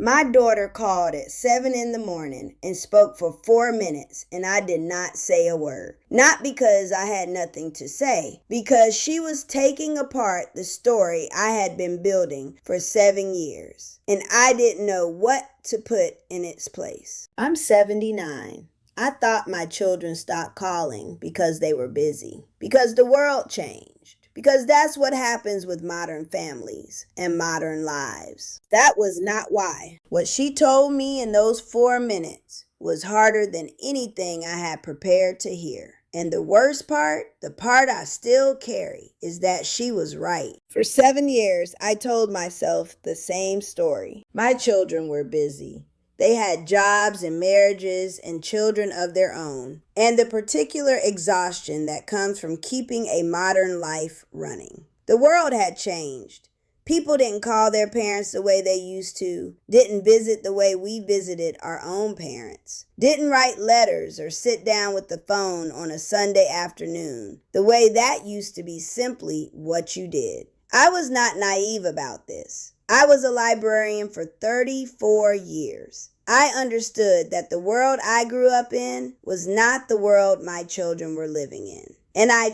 My daughter called at 7 in the morning and spoke for 4 minutes, and I did not say a word. Not because I had nothing to say, because she was taking apart the story I had been building for 7 years, and I didn't know what to put in its place. I'm 79. I thought my children stopped calling because they were busy, because the world changed. Because that's what happens with modern families and modern lives. That was not why. What she told me in those 4 minutes was harder than anything I had prepared to hear. And the worst part, the part I still carry, is that she was right. For 7 years, I told myself the same story. My children were busy. They had jobs and marriages and children of their own, and the particular exhaustion that comes from keeping a modern life running. The world had changed. People didn't call their parents the way they used to, didn't visit the way we visited our own parents, didn't write letters or sit down with the phone on a Sunday afternoon, the way that used to be simply what you did. I was not naive about this. I was a librarian for 34 years. I understood that the world I grew up in was not the world my children were living in. And I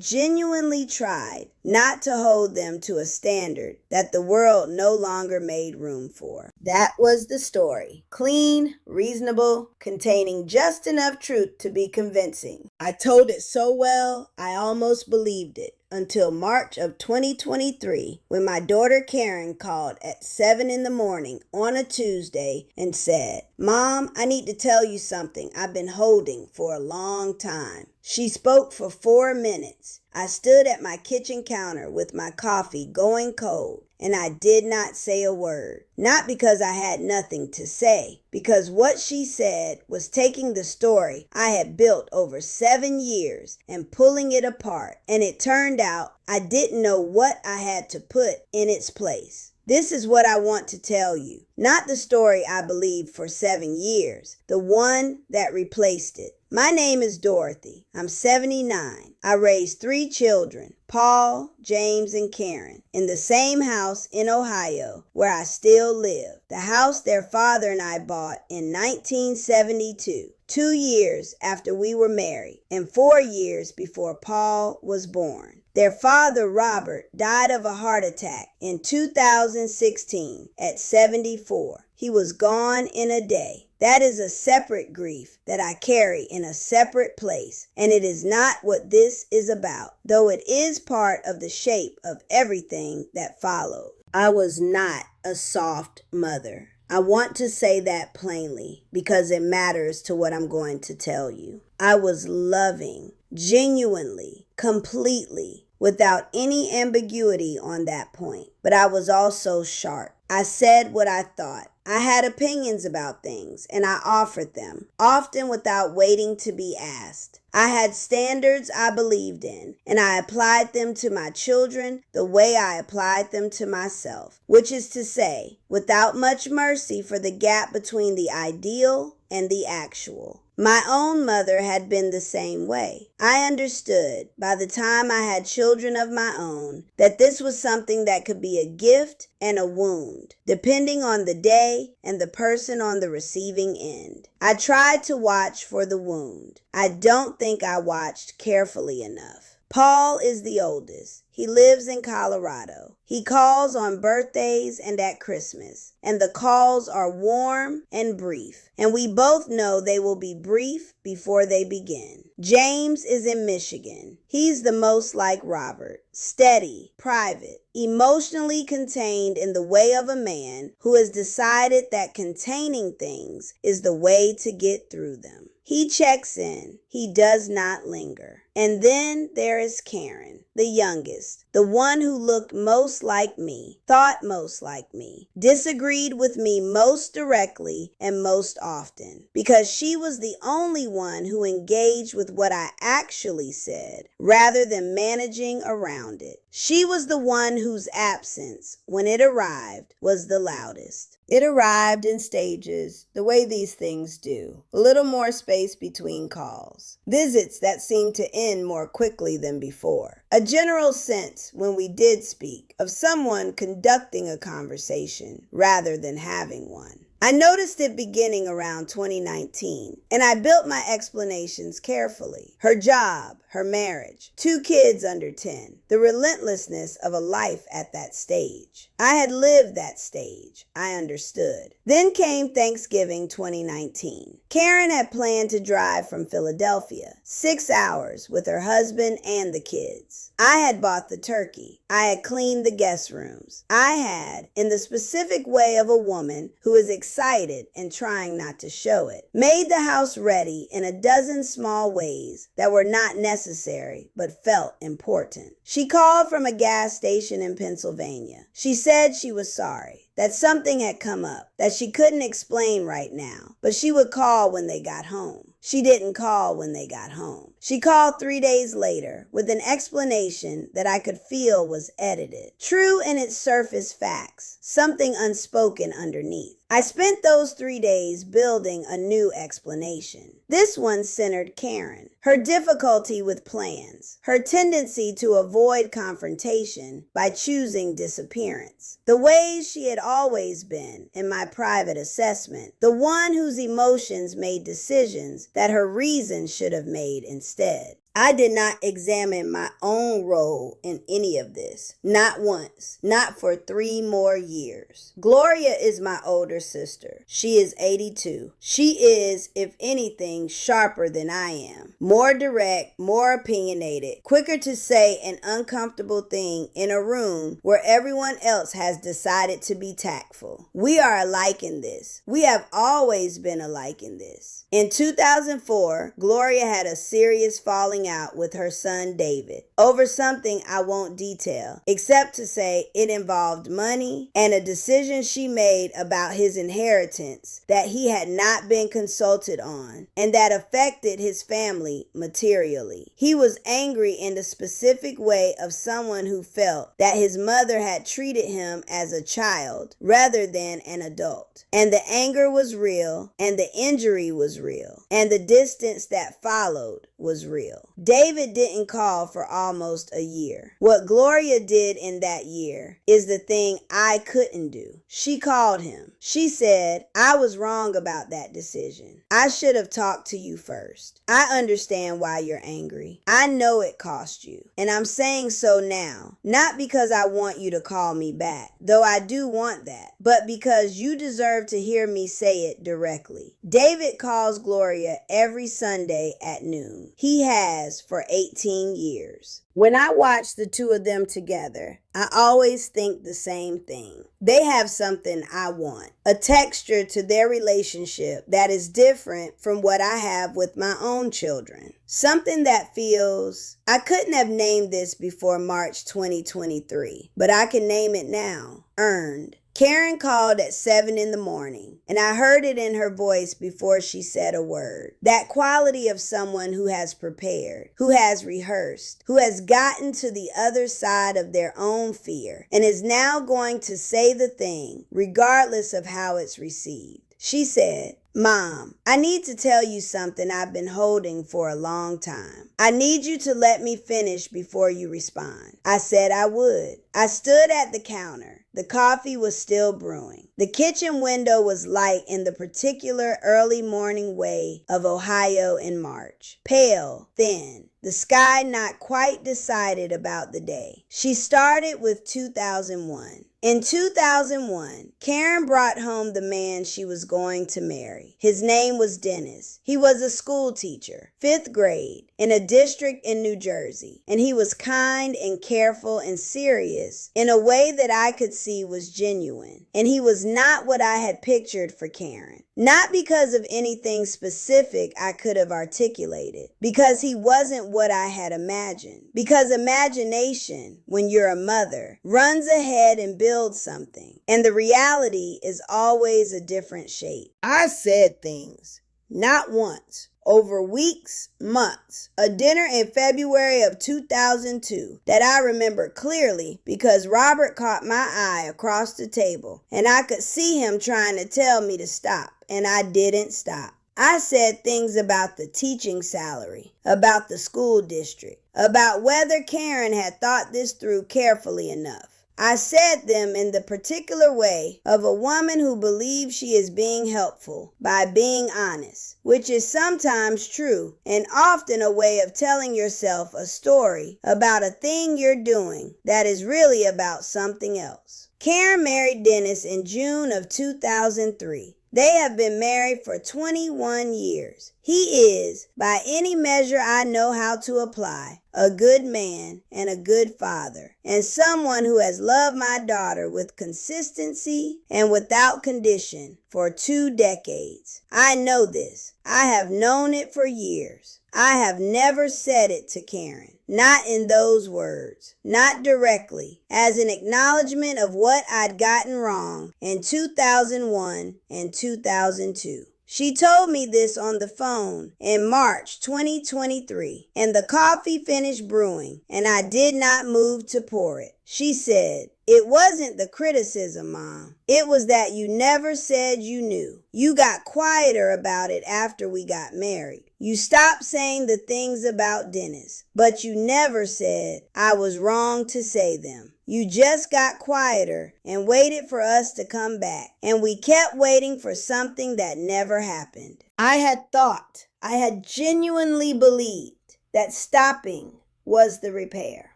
genuinely tried not to hold them to a standard that the world no longer made room for. That was the story. Clean, reasonable, containing just enough truth to be convincing. I told it so well, I almost believed it. Until March of 2023, when my daughter Karen called at 7 in the morning on a Tuesday and said, "Mom, I need to tell you something I've been holding for a long time." She spoke for 4 minutes. I stood at my kitchen counter with my coffee going cold, and I did not say a word. Not because I had nothing to say, because what she said was taking the story I had built over 7 years and pulling it apart, and it turned out I didn't know what I had to put in its place. This is what I want to tell you. Not the story I believed for 7 years, the one that replaced it. My name is Dorothy. I'm 79. I raised 3 children, Paul, James, and Karen, in the same house in Ohio where I still live. The house their father and I bought in 1972, 2 years after we were married, and 4 years before Paul was born. Their father, Robert, died of a heart attack in 2016 at 74. He was gone in a day. That is a separate grief that I carry in a separate place, and it is not what this is about, though it is part of the shape of everything that followed. I was not a soft mother. I want to say that plainly because it matters to what I'm going to tell you. I was loving, genuinely, completely, without any ambiguity on that point. But I was also sharp. I said what I thought. I had opinions about things, and I offered them, often without waiting to be asked. I had standards I believed in, and I applied them to my children the way I applied them to myself, which is to say, without much mercy for the gap between the ideal and the actual. My own mother had been the same way. I understood, by the time I had children of my own, that this was something that could be a gift and a wound, depending on the day and the person on the receiving end. I tried to watch for the wound. I don't think I watched carefully enough. Paul is the oldest. He lives in Colorado. He calls on birthdays and at Christmas, and the calls are warm and brief, and we both know they will be brief before they begin. James is in Michigan. He's the most like Robert, steady, private, emotionally contained in the way of a man who has decided that containing things is the way to get through them. He checks in. He does not linger. And then there is Karen, the youngest, the one who looked most like me, thought most like me, disagreed with me most directly and most often, because she was the only one who engaged with what I actually said, rather than managing around it. She was the one whose absence, when it arrived, was the loudest. It arrived in stages, the way these things do. A little more space between calls. Visits that seemed to end more quickly than before. A general sense, when we did speak, of someone conducting a conversation rather than having one. I noticed it beginning around 2019, and I built my explanations carefully. Her job, her marriage, 2 kids under 10, the relentlessness of a life at that stage. I had lived that stage. I understood. Then came Thanksgiving 2019. Karen had planned to drive from Philadelphia, 6 hours with her husband and the kids. I had bought the turkey. I had cleaned the guest rooms. I had, in the specific way of a woman who is excited and trying not to show it, made the house ready in a dozen small ways that were not necessary but felt important. She called from a gas station in Pennsylvania. She said she was sorry, that something had come up, that she couldn't explain right now, but she would call when they got home. She didn't call when they got home. She called 3 days later with an explanation that I could feel was edited. True in its surface facts, something unspoken underneath. I spent those 3 days building a new explanation. This one centered Karen, her difficulty with plans, her tendency to avoid confrontation by choosing disappearance, the ways she had always been, in my private assessment, the one whose emotions made decisions that her reason should have made instead. I did not examine my own role in any of this. Not once. Not for 3 more years. Gloria is my older sister. She is 82. She is, if anything, sharper than I am. More direct, more opinionated, quicker to say an uncomfortable thing in a room where everyone else has decided to be tactful. We are alike in this. We have always been alike in this. In 2004, Gloria had a serious falling out with her son David over something I won't detail, except to say it involved money and a decision she made about his inheritance that he had not been consulted on and that affected his family materially. He was angry in the specific way of someone who felt that his mother had treated him as a child rather than an adult. And the anger was real, and the injury was real, and the distance that followed was real. David didn't call for almost a year. What Gloria did in that year is the thing I couldn't do. She called him. She said, I was wrong about that decision. I should have talked to you first. I understand why you're angry. I know it cost you. And I'm saying so now, not because I want you to call me back, though I do want that, but because you deserve to hear me say it directly. David calls Gloria every Sunday at noon. He has for 18 years. When I watch the two of them together, I always think the same thing. They have something I want, a texture to their relationship that is different from what I have with my own children. Something that feels, I couldn't have named this before March 2023, but I can name it now, earned. Karen called at 7 in the morning, and I heard it in her voice before she said a word. That quality of someone who has prepared, who has rehearsed, who has gotten to the other side of their own fear, and is now going to say the thing, regardless of how it's received. She said, Mom, I need to tell you something I've been holding for a long time. I need you to let me finish before you respond. I said I would. I stood at the counter. The coffee was still brewing. The kitchen window was light in the particular early morning way of Ohio in March. Pale, thin. The sky not quite decided about the day. She started with 2001. In 2001, Karen brought home the man she was going to marry. His name was Dennis. He was a school teacher, 5th grade, in a district in New Jersey, and he was kind and careful and serious in a way that I could see was genuine. And he was not what I had pictured for Karen. Not because of anything specific I could have articulated, because he wasn't what I had imagined. Because imagination, when you're a mother, runs ahead and builds something, and the reality is always a different shape. I said things. not once. Over weeks, months. A dinner in February of 2002 that I remember clearly because Robert caught my eye across the table and I could see him trying to tell me to stop, and I didn't stop. I said things about the teaching salary, about the school district, about whether Karen had thought this through carefully enough. I said them in the particular way of a woman who believes she is being helpful by being honest, which is sometimes true and often a way of telling yourself a story about a thing you're doing that is really about something else. Karen married Dennis in June of 2003. They have been married for 21 years. He is, by any measure I know how to apply, a good man and a good father, and someone who has loved my daughter with consistency and without condition for 2 decades. I know this. I have known it for years. I have never said it to Karen, not in those words, not directly, as an acknowledgement of what I'd gotten wrong in 2001 and 2002. She told me this on the phone in March 2023, and the coffee finished brewing, and I did not move to pour it. She said, "It wasn't the criticism, Mom. It was that you never said you knew. You got quieter about it after we got married. You stopped saying the things about Dennis, but you never said I was wrong to say them. You just got quieter and waited for us to come back, and we kept waiting for something that never happened." I had genuinely believed that stopping was the repair,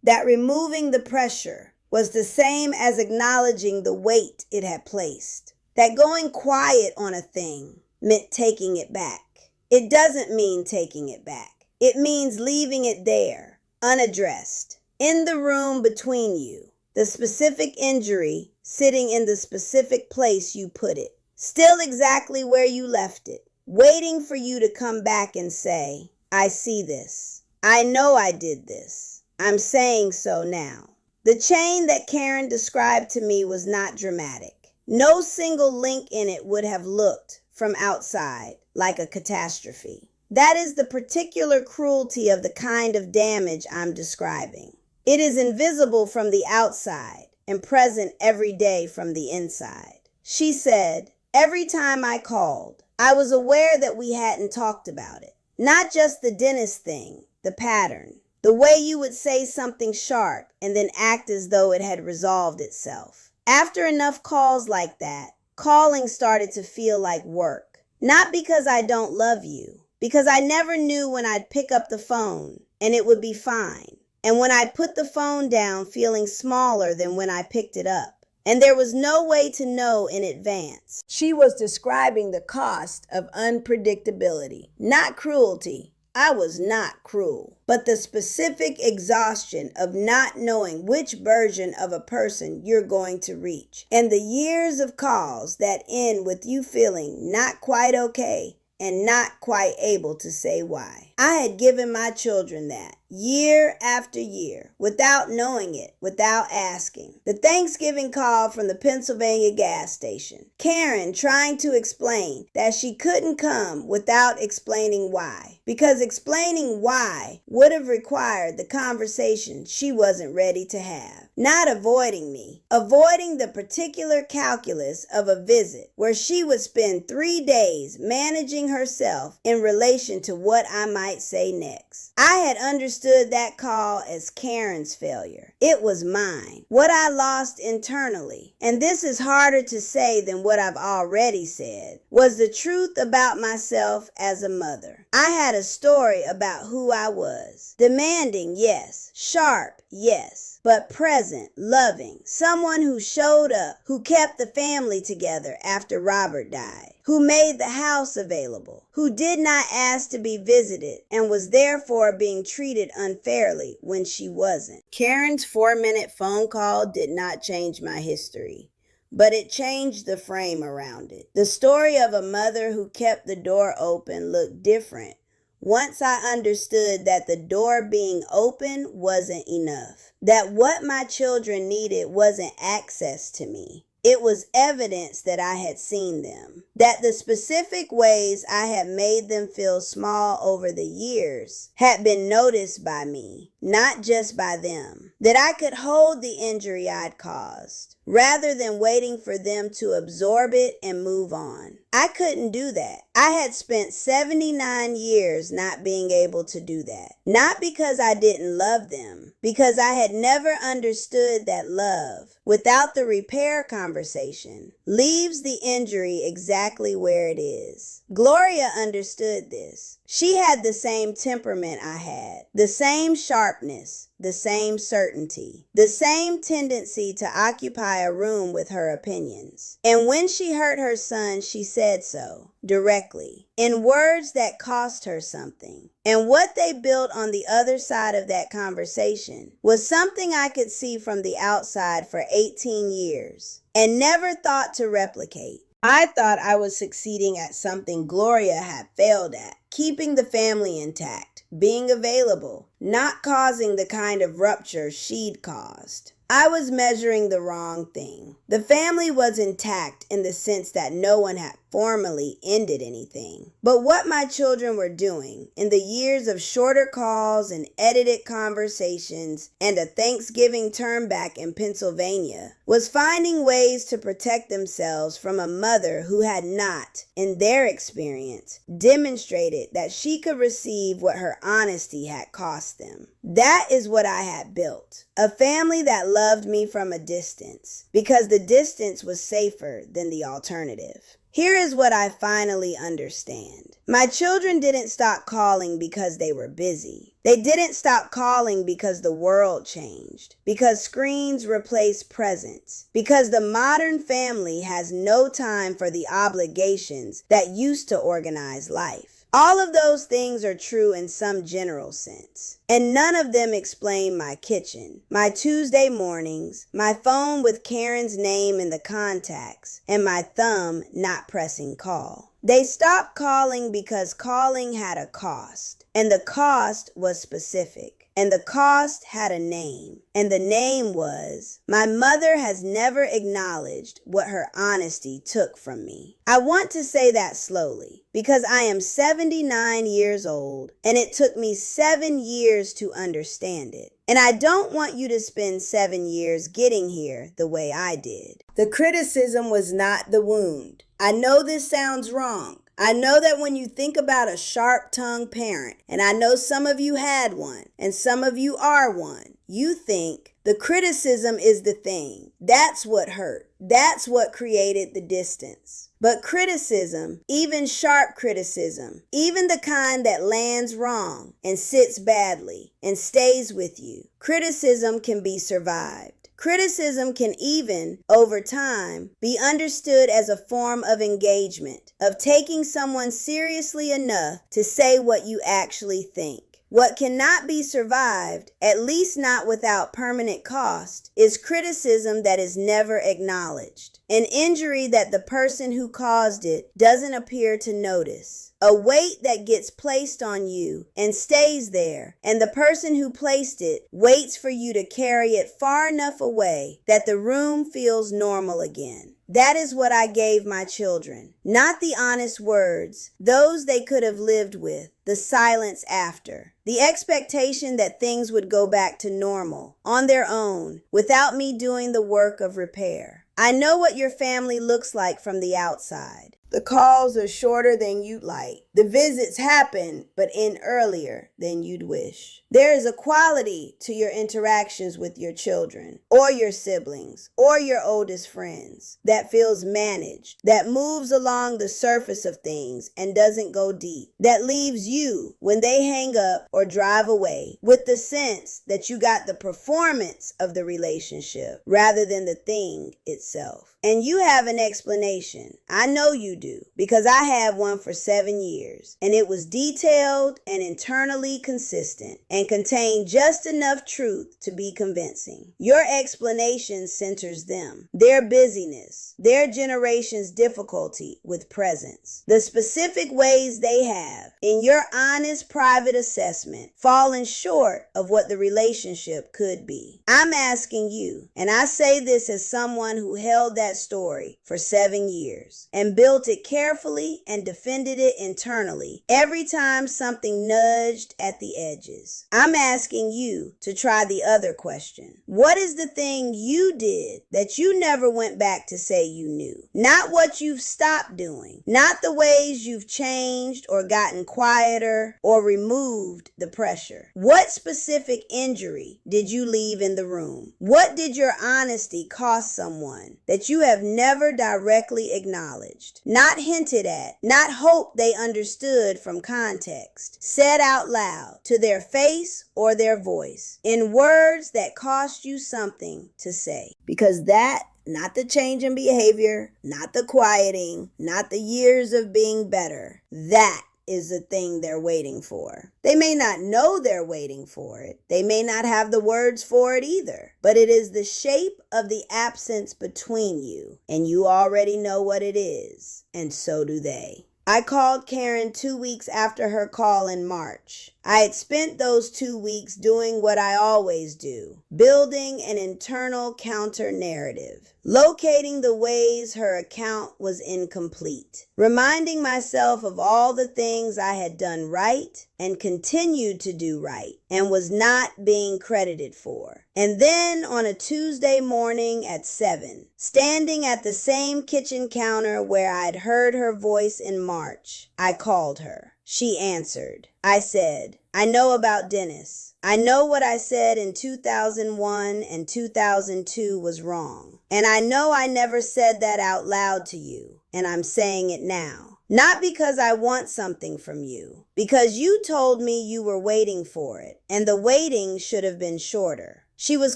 that removing the pressure was the same as acknowledging the weight it had placed, that going quiet on a thing meant taking it back. It doesn't mean taking it back. It means leaving it there, unaddressed, in the room between you, the specific injury sitting in the specific place you put it, still exactly where you left it, waiting for you to come back and say, "I see this. I know I did this. I'm saying so now." The chain that Karen described to me was not dramatic. No single link in it would have looked from outside like a catastrophe. That is the particular cruelty of the kind of damage I'm describing. It is invisible from the outside and present every day from the inside. She said, "Every time I called, I was aware that we hadn't talked about it. Not just the Dennis thing, the pattern, the way you would say something sharp and then act as though it had resolved itself. After enough calls like that, calling started to feel like work. Not because I don't love you, because I never knew when I'd pick up the phone and it would be fine. And when I put the phone down feeling smaller than when I picked it up. And there was no way to know in advance." She was describing the cost of unpredictability, not cruelty. I was not cruel, but the specific exhaustion of not knowing which version of a person you're going to reach, and the years of calls that end with you feeling not quite okay and not quite able to say why. I had given my children that, year after year, without knowing it, without asking. The Thanksgiving call from the Pennsylvania gas station. Karen trying to explain that she couldn't come without explaining why. Because explaining why would have required the conversation she wasn't ready to have. Not avoiding me. Avoiding the particular calculus of a visit where she would spend 3 days managing herself in relation to what I might say next. I had understood that call as Karen's failure. It was mine. What I lost internally, and this is harder to say than what I've already said, was the truth about myself as a mother. I had a story about who I was. Demanding, yes. Sharp, yes. But present, loving, someone who showed up, who kept the family together after Robert died, who made the house available, who did not ask to be visited and was therefore being treated unfairly when she wasn't. Karen's 4-minute phone call did not change my history, but it changed the frame around it. The story of a mother who kept the door open looked different once I understood that the door being open wasn't enough. That what my children needed wasn't access to me, It was evidence that I had seen them, that the specific ways I had made them feel small over the years had been noticed by me, not just by them, that I could hold the injury I'd caused, rather than waiting for them to absorb it and move on. I couldn't do that. I had spent 79 years not being able to do that. Not because I didn't love them, because I had never understood that love, without the repair conversation, leaves the injury exactly where it is. Gloria understood this. She had the same temperament I had, the same sharpness, the same certainty, the same tendency to occupy a room with her opinions. And when she hurt her son, she said so, directly, in words that cost her something. And what they built on the other side of that conversation was something I could see from the outside for 18 years and never thought to replicate. I thought I was succeeding at something Gloria had failed at, keeping the family intact, being available, not causing the kind of rupture she'd caused. I was measuring the wrong thing. The family was intact in the sense that no one had formally ended anything. But what my children were doing in the years of shorter calls and edited conversations and a Thanksgiving turn back in Pennsylvania was finding ways to protect themselves from a mother who had not, in their experience, demonstrated that she could receive what her honesty had cost them. That is what I had built. A family that loved me from a distance, because the distance was safer than the alternative. Here is what I finally understand. My children didn't stop calling because they were busy. They didn't stop calling because the world changed, because screens replaced presence, because the modern family has no time for the obligations that used to organize life. All of those things are true in some general sense, and none of them explain my kitchen, my Tuesday mornings, my phone with Karen's name in the contacts, and my thumb not pressing call. They stopped calling because calling had a cost, and the cost was specific. And the cost had a name, and the name was, my mother has never acknowledged what her honesty took from me. I want to say that slowly, because I am 79 years old, and it took me 7 years to understand it. And I don't want you to spend 7 years getting here the way I did. The criticism was not the wound. I know this sounds wrong. I know that when you think about a sharp-tongued parent, and I know some of you had one, and some of you are one, you think the criticism is the thing. That's what hurt. That's what created the distance. But criticism, even sharp criticism, even the kind that lands wrong and sits badly and stays with you, criticism can be survived. Criticism can even, over time, be understood as a form of engagement, of taking someone seriously enough to say what you actually think. What cannot be survived, at least not without permanent cost, is criticism that is never acknowledged. An injury that the person who caused it doesn't appear to notice. A weight that gets placed on you and stays there, and the person who placed it waits for you to carry it far enough away that the room feels normal again. That is what I gave my children. Not the honest words, those they could have lived with, the silence after. The expectation that things would go back to normal, on their own, without me doing the work of repair. I know what your family looks like from the outside. The calls are shorter than you'd like. The visits happen, but end earlier than you'd wish. There is a quality to your interactions with your children, or your siblings, or your oldest friends, that feels managed, that moves along the surface of things and doesn't go deep, that leaves you, when they hang up or drive away, with the sense that you got the performance of the relationship rather than the thing itself. And you have an explanation. I know you do, because I have one for 7 years. years, and it was detailed and internally consistent and contained just enough truth to be convincing. Your explanation centers them, their busyness, their generation's difficulty with presence, the specific ways they have, in your honest private assessment, fallen short of what the relationship could be. I'm asking you, and I say this as someone who held that story for 7 years and built it carefully and defended it internally every time something nudged at the edges. I'm asking you to try the other question. What is the thing you did that you never went back to say you knew? Not what you've stopped doing, not the ways you've changed or gotten quieter or removed the pressure. What specific injury did you leave in the room? What did your honesty cost someone that you have never directly acknowledged, not hinted at, not hoped they understood from context, said out loud to their face or their voice, in words that cost you something to say? Because that, not the change in behavior, not the quieting, not the years of being better, that is the thing they're waiting for. They may not know they're waiting for it. They may not have the words for it either. But it is the shape of the absence between you, and you already know what it is, and so do they. I called Karen 2 weeks after her call in March. I had spent those 2 weeks doing what I always do, building an internal counter-narrative, locating the ways her account was incomplete, reminding myself of all the things I had done right and continued to do right and was not being credited for. And then on a Tuesday morning at 7, standing at the same kitchen counter where I'd heard her voice in March, I called her. She answered. I said, I know about Dennis. I know what I said in 2001 and 2002 was wrong. And I know I never said that out loud to you, and I'm saying it now. Not because I want something from you, because you told me you were waiting for it, and the waiting should have been shorter. She was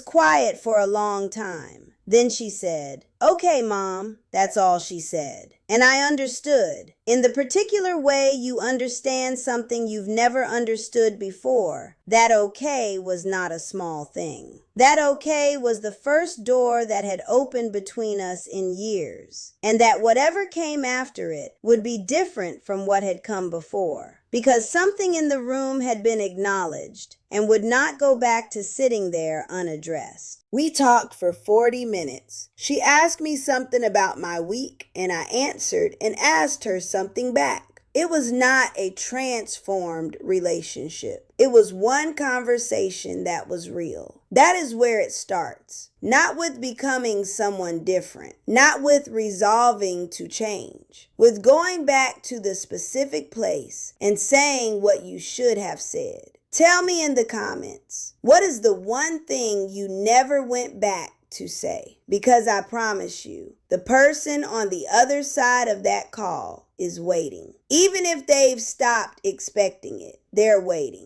quiet for a long time. Then she said, "Okay, Mom." That's all she said. And I understood. In the particular way you understand something you've never understood before, that okay was not a small thing. That okay was the first door that had opened between us in years, and that whatever came after it would be different from what had come before, because something in the room had been acknowledged and would not go back to sitting there unaddressed. We talked for 40 minutes. She asked me something about my week, and I answered and asked her something back. It was not a transformed relationship. It was one conversation that was real. That is where it starts. Not with becoming someone different. Not with resolving to change. With going back to the specific place and saying what you should have said. Tell me in the comments, what is the one thing you never went back to say? Because I promise you, the person on the other side of that call is waiting. Even if they've stopped expecting it, they're waiting.